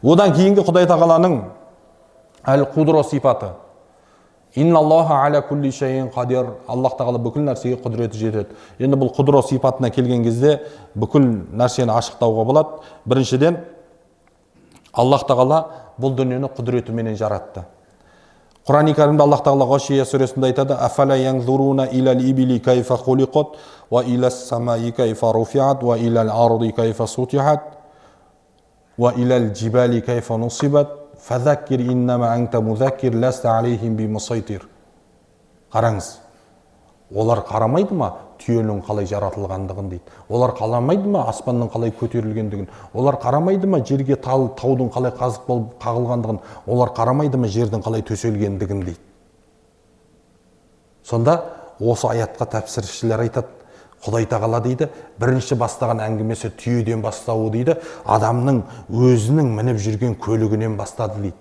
Одан кейінгі Құдай тағаланың әл-Қудро сипаты. Инналлаха аля кулли шайин қадир. Аллах тағала бүкіл нәрсеге құдіреті жетеді. Енді бұл Қудро сипатына келген кезде бүкіл нәрсені ашықтауға болады. Біріншіден, Аллах тағала бұл дүниені құдіретіменен жаратты. Құран-ы Кәрімде Аллах тағала Ғашия сүресінде айтады: «Афала янзуруна илал ибили кайфа хулиқат, ва илас самаи кайфа руфиат, ва илал арди кайфа сутихат, ва илал джибали кайфа нусибат, фазаккир иннама анта музаккир, ласта алейхим би мусайтир». Қараңыз, олар қарамайды ма түйенің қалай жаратылғандығын дейді. Олар қаламайды ма аспанның қалай көтерілгендігін. Олар қарамайды ма жерге таудың қалай қазық болып қағылғандығын. Олар қарамайды ма жердің қалай төселгендігін дейді. Сонда осы аятқа тәпсіршілер айтады, Құдай тағала дейді, бірінші бастаған әңгімесі түйеден бастауы дейді, адамның өзінің мініп жүрген көлігінен бастады дейді.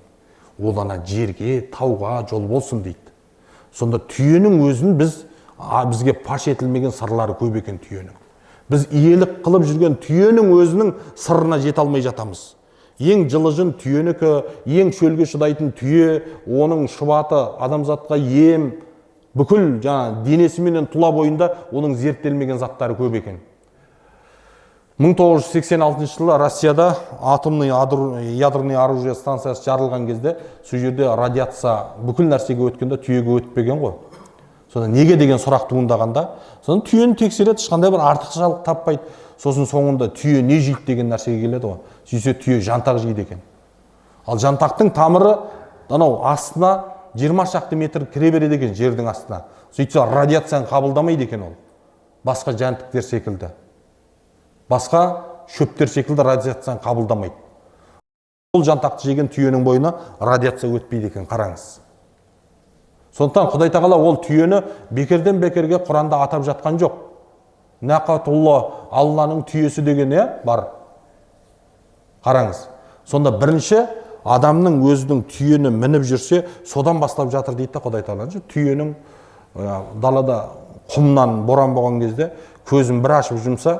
Ол ана жерге, тауға жол болсын дейді. Сонда түйенің өзін бізге паш етілмеген сырлары көп екен түйенің. Біз иелік қылып жүрген түйенің өзінің сырына жете алмай жатамыз. Ең жылыжын түйенікі, ең шөлге шыдайтын түйе, оның шұбаты адамзатқа ем, бүкіл денесіменен тұла бойында оның зерттелмеген заттары көп екен. 1986 жылы Россияда атомный ядерный оружие станциясы жарылған кезде, сол жерде радиация бүкіл нәрсеге өткенде түйеге өтпеген ғой. Содан неге деген сұрақ туындағанда, содан түйені тексереді, ешқандай бір артықшылық таппайды. Сосын соңында түйе не жейді деген нәрсеге келеді ғой. Сөйтсе түйе жантақ жейді екен. Ал жантақтың тамыры анау астына 20 шақты метр кіре береді екен, жердің астына. Сөйтсе радиацияны қабылдамайды екен ол. Басқа жәндіктер секілді. Басқа шөптер секілді радиацияны қабылдамайды. Ол жантақты жеген түйенің бойына радиация өтпейді екен, қараңыз. Сондықтан Құдай тағала ол түйені бекерден бекерге Құранда атап жатқан жоқ. Нақатулла, Алланың түйесі деген бар. Қараңыз. Сонда бірінші адамның өзінің түйені мініп жүрсе, содан бастап жатыр дейді Құдай тағала. Түйенің далада құмнан боран болған кезде көзін бір ашып жұмса,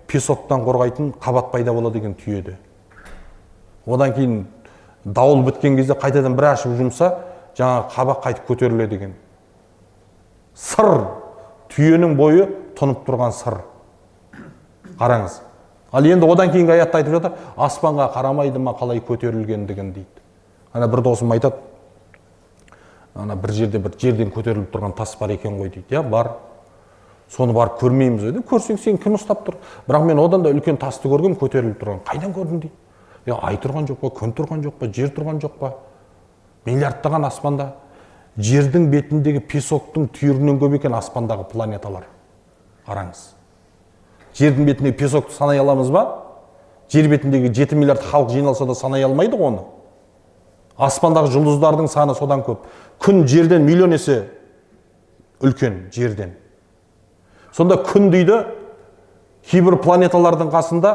песоктан қорғайтын қабат пайда болады деген түйеді. Одан кейін дауыл біткен кезде қайтадан бір ашып жұмса, жаңа қабақ қайтып көтеріледі деген. Сыр, түйенің бойы тұнып тұрған сыр. Қараңыз. Ал енді одан кейінгі аятта айтып жатыр, аспанға қарамайды ма қалай көтерілгендігін дейді. Ана бір досым айтады, ана бір жерден көтеріліп тұрған тас бар екен ғой дейді. Бар. Соны барып көрмейміз дейді. Көрсең сен кім ұстап тұр? Бірақ мен одан да үлкен тасты көргем, көтеріліп тұрған. Қайдан көрдің дейді. Ай тұрған жоқ па, күн тұрған жоқ па, жер тұрған жоқ па? Миллиардтаған аспанда. Жердің бетіндегі песоктың түйірінен көп екен аспандағы планеталар. Қараңыз. Жердің бетіндегі песокты санай аламыз ба? Жер бетіндегі 7 миллиард халық жиналса да санай алмайды оны. Аспандағы жұлдыздардың саны содан көп. Күн жерден миллион есе үлкен жерден. Сонда күн дейді, кейбір планеталардың қасында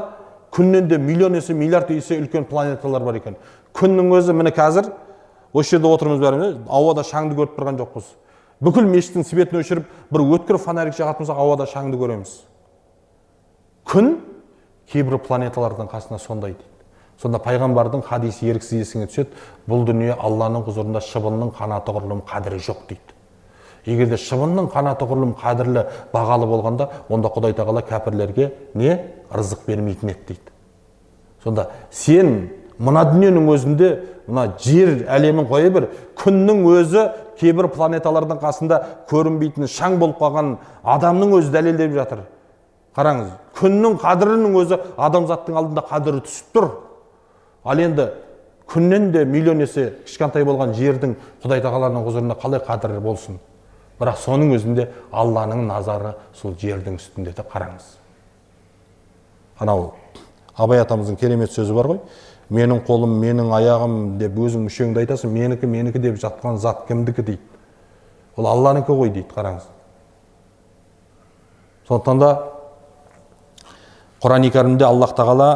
күннен де миллион есе, миллиард есе үлкен планеталар бар екен. Күннің өзі міне қазір осы жерде отырмыз бәріміз, ауада шаңды көріп тұрған жоқпыз. Бүкіл мешіттің светін өшіріп, бір өткір фонарик жағатымызға ауада шаңды көреміз. Күн кейбір планеталардың қасына сондай дейді. Сонда пайғамбардың хадисі еріксіз есіңе түседі, бұл дүние Алланың құзырында шыбынның қанаты құрлым қадірі жоқ дейді. Егерде шыбынның қанаты құрлым қадірлі бағалы болғанда, онда Құдай тағала кәпірлерге не рызық бермейтін еді дейді. Сонда сен мына дүниенің өзінде, мына жер әлемін қоя бір, күннің өзі кейбір планеталардың қасында көрінбейтін шаң болып қалған адамның өзі дәлелдеп жатыр. Қараңыз, күннің қадірінің өзі адамзаттың алдында қадірі түсіп тұр. Ал енді күннен де миллион есе кішкентай болған жердің Құдай тағаланың құзырында қалай қадірі болсын. Бірақ соның өзінде Алланың назары сол жердің үстінде де. Қараңыз. Анау Абай атамыздың керемет сөзі бар ғой. Менің қолым, менің аяғым деп өзің мүшеңді айтасың, менікі деп жатқан зат кімдікі дейді. Ол Алланыкі ғой дейді, қараңыз. Сондықтан да Құран-ы Кәрімде Аллах тағала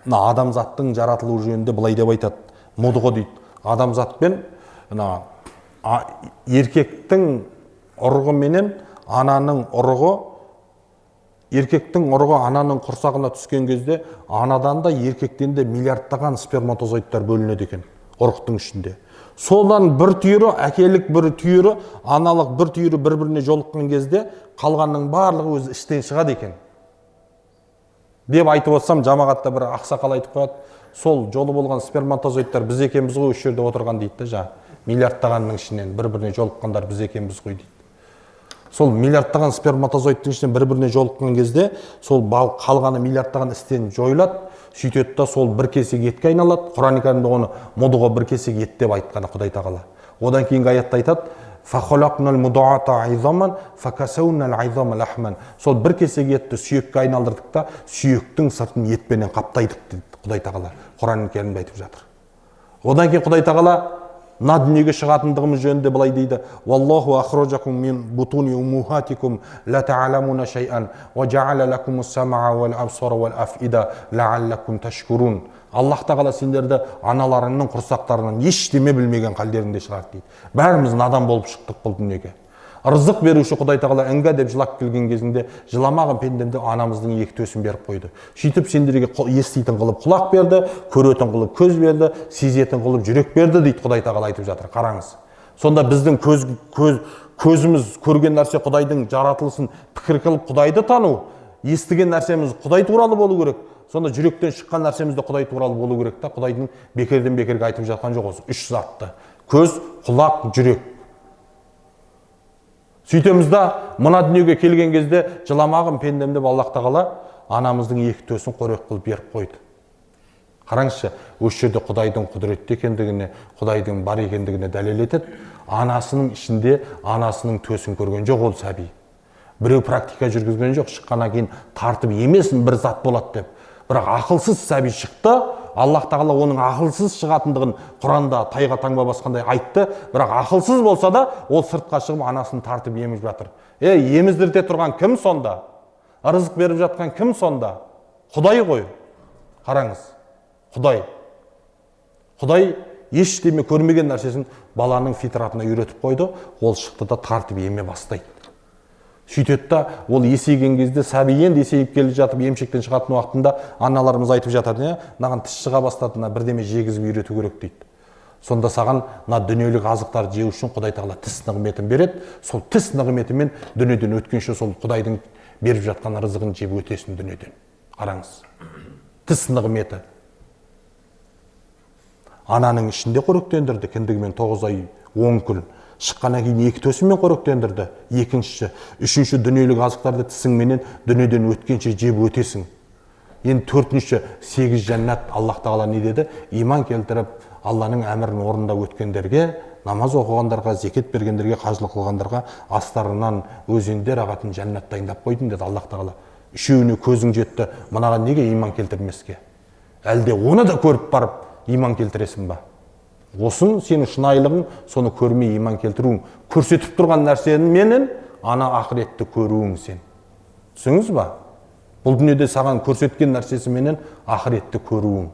адамзаттың жаратылуы жөнінде былай деп айтады. Мудғы дейді. Адамзатпен еркектің ұрығы менен ананың ұрығы еркектің ұрығы ананың құрсағына түскен кезде анадан да еркектен де миллиардтаған сперматозоидтар бөлінеді екен ұрықтың ішінде. Содан бір түйірі, әкелік бір түйірі, аналық бір түйірі бір-біріне жолыққан кезде қалғанның барлығы өзі іштен шығады екен. Деп айтып отырсам, жамағатта бір ақсақал айтып қояды, сол жолы болған сперматозоидтар біз екенбіз ғой осы жерде отырған дейді, миллиардтағанның ішінен бір-біріне жолыққандар біз екенбіз ғой дейді. Сол миллиардтаған сперматозоидтың ішінен бір-біріне жолыққан кезде сол қалғаны миллиардтаған істен жойылады, сөйтеді да сол бір кесек етке айналады. Құран кәрімде оны мұдға бір кесек ет деп айтқаны Құдай тағала. Одан кейінгі аятта айтады: сол бір кесек етті сүйекке айналдырдық та сүйектің сыртын етпенен қаптайдық дейді Құдай тағала. Құран кәрімде айтып жатыр. Одан кейін Құдай тағала мына дүниеге шығатындығымыз жөнінде былай дейді: Валлаху ахраджакум мин бутуни уммахатикум ла та'ламуна шай'ан ва жа'ала лакумус сам'a вал абсара вал афида ла'аллакум ташкурун. Аллах тағала сендерді аналарыңның құрсақтарынан ештеме білмеген халдерінде шығарды дейді. Бәріміз надан болып шықтық бұл дүниеге. Рызық беруші Құдай тағала іңга деп жылап келген кезінде жыламаған пендемді анамыздың екі төсін беріп қойды. Сөйтіп сендерге еститін қылып құлақ берді, көретін қылып көз берді, сезетін қылып жүрек берді дейді Құдай тағала айтып жатыр. Қараңыз. Сонда біздің көзіміз көрген нәрсе Құдайдың жаратылысын пікір қылып Құдайды тану, естіген нәрсеміз Құдай туралы болу керек. Сонда жүректен шыққан нәрсеміз де Құдай туралы болу керек та. Құдайдың бекерден бекерге айтып жатқан жоқ осы үш затты: көз, құлақ, жүрек. Сөйтеміз да мына дүниеге келген кезде жыламағын пендем деп Аллах тағала анамыздың екі төсін қорек қылып беріп қойды. Қараңызшы, осы жерде Құдайдың құдіретті екендігіне, Құдайдың бар екендігіне дәлел етеді. Анасының ішінде анасының төсін көрген жоқ ол сәби. Біреу практика жүргізген жоқ, шыққаннан кейін тартып емесін бір зат болады деп. Бірақ ақылсыз сәби шықты. Аллах тағала оның ақылсыз шығатындығын Құранда тайға таңба басқандай айтты. Бірақ ақылсыз болса да ол сыртқа шығып анасын тартып еміп жатыр. Еміздірте тұрған кім сонда? Рызық беріп жатқан кім сонда? Құдай ғой. Қараңыз. Құдай ештеме көрмеген нәрсесін баланың фитратына үйретіп қойды. Ол шықты да тартып еме бастайды. Сөйтеді да ол есейген кезде сәби енді есейіп келе жатып емшектен шығатын уақытында аналарымыз айтып жатады: "Маған тіс шыға бастады, бірдеме жегізіп үйрету керек" дейді. Сонда саған мына дүниелік азықтар жеу үшін Құдай тағала тіс нығметін береді. Сол тіс нығметімен дүниеден өткенше сол Құдайдың беріп жатқан рызығын жеп өтесің дүниеден. Қараңыз. Тіс нығметі. Ананың ішінде қоректендірді, кіндігімен 9 ай 10 күн. Шыққаннан кейін екі төсімен қоректендірді. Екіншісі, үшінші дүниелік азықтарды тісіңменен дүниеден өткенше жеп өтесің. Енді төртінші, 8 жәннат. Аллах тағала не деді? Иман келтіріп, Алланың әмірін орындап өткендерге, намаз оқығандарға, зекет бергендерге, қажылық қылғандарға астарынан өзендер ағатын жәннат дайындап қойдым деді Аллах тағала. Үшеуіне көзің жетті, мынаған неге иман келтірмеске? Әлде оны да көріп барып иман келтіресің ба? Осын сенің шынайылығың, соны көрмей иман келтіруің, көрсетіп тұрған нәрсені менен ана ақыретті көруің сен. Түсіңіз ба? Бұл дүниеде саған көрсеткен нәрсесі менен ақыретті көруің.